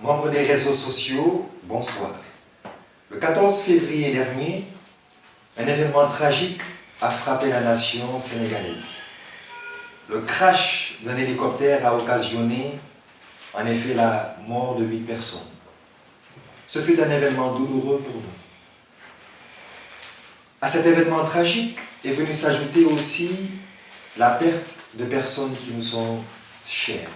Membres des réseaux sociaux, bonsoir. Le 14 février dernier, un événement tragique a frappé la nation sénégalaise. Le crash d'un hélicoptère a occasionné en effet la mort de 8 personnes. Ce fut un événement douloureux pour nous. À cet événement tragique est venue s'ajouter aussi la perte de personnes qui nous sont chères.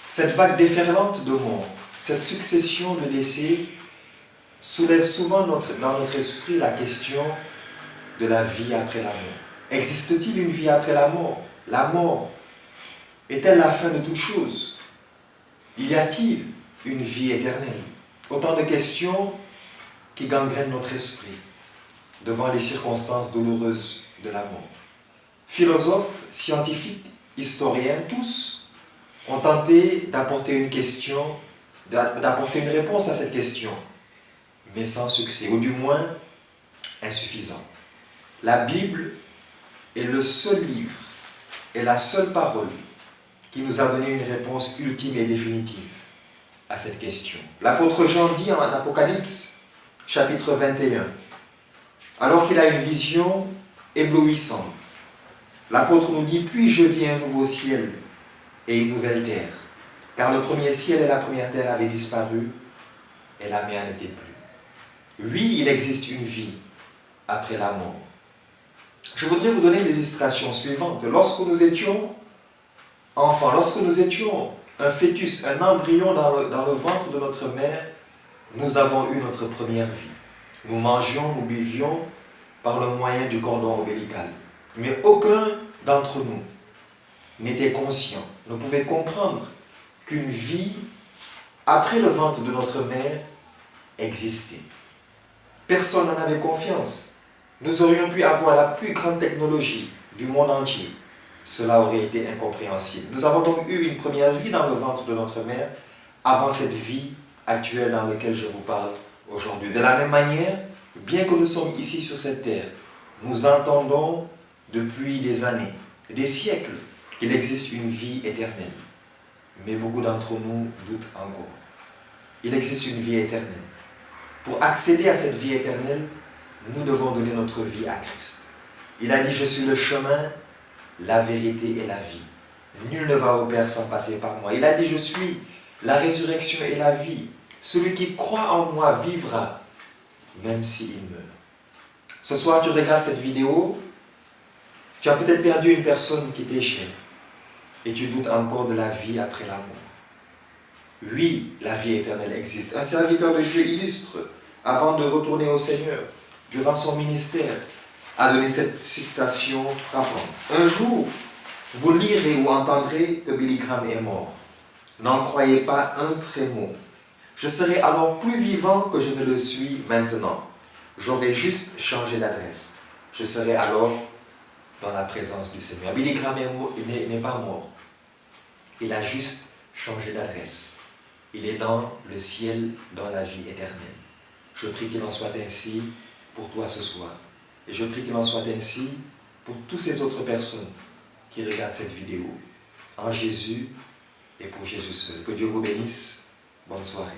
Cette vague déferlante de morts, cette succession de décès soulève souvent dans notre esprit la question de la vie après la mort. Existe-t-il une vie après la mort? La mort est-elle la fin de toute chose? Y a-t-il une vie éternelle? Autant de questions qui gangrènent notre esprit devant les circonstances douloureuses de la mort. Philosophes, scientifiques, historiens, tous ont tenté d'apporter une réponse à cette question, mais sans succès, ou du moins insuffisant. La Bible est le seul livre et la seule parole qui nous a donné une réponse ultime et définitive à cette question. L'apôtre Jean dit en Apocalypse, chapitre 21, alors qu'il a une vision éblouissante, l'apôtre nous dit, puis je vis un nouveau ciel et une nouvelle terre, car le premier ciel et la première terre avaient disparu et la mer n'était plus. Oui, il existe une vie après la mort. Je voudrais vous donner l'illustration suivante. Lorsque nous étions enfants, lorsque nous étions un fœtus, un embryon dans le ventre de notre mère, nous avons eu notre première vie. Nous mangions, nous buvions par le moyen du cordon ombilical. Mais aucun d'entre nous n'était conscient, ne pouvait comprendre qu'une vie après le ventre de notre mère existait. Personne n'en avait confiance. Nous aurions pu avoir la plus grande technologie du monde entier. Cela aurait été incompréhensible. Nous avons donc eu une première vie dans le ventre de notre mère avant cette vie actuelle dans laquelle je vous parle aujourd'hui. De la même manière, bien que nous sommes ici sur cette terre, nous entendons depuis des années, des siècles, qu'il existe une vie éternelle. Mais beaucoup d'entre nous doutent encore. Il existe une vie éternelle. Pour accéder à cette vie éternelle, nous devons donner notre vie à Christ. Il a dit, je suis le chemin, la vérité et la vie. Nul ne va au Père sans passer par moi. Il a dit, je suis la résurrection et la vie. Celui qui croit en moi vivra, même s'il meurt. Ce soir, tu regardes cette vidéo, tu as peut-être perdu une personne qui t'est chère et tu doutes encore de la vie après la mort. Oui, la vie éternelle existe. Un serviteur de Dieu illustre, avant de retourner au Seigneur, durant son ministère, a donné cette citation frappante. Un jour, vous lirez ou entendrez que Billy Graham est mort. N'en croyez pas un trémot. Je serai alors plus vivant que je ne le suis maintenant. J'aurai juste changé d'adresse. Je serai alors dans la présence du Seigneur. Billy Graham n'est pas mort. Il a juste changé d'adresse. Il est dans le ciel, dans la vie éternelle. Je prie qu'il en soit ainsi pour toi ce soir. Et je prie qu'il en soit ainsi pour toutes ces autres personnes qui regardent cette vidéo. En Jésus et pour Jésus seul. Que Dieu vous bénisse. Bonne soirée.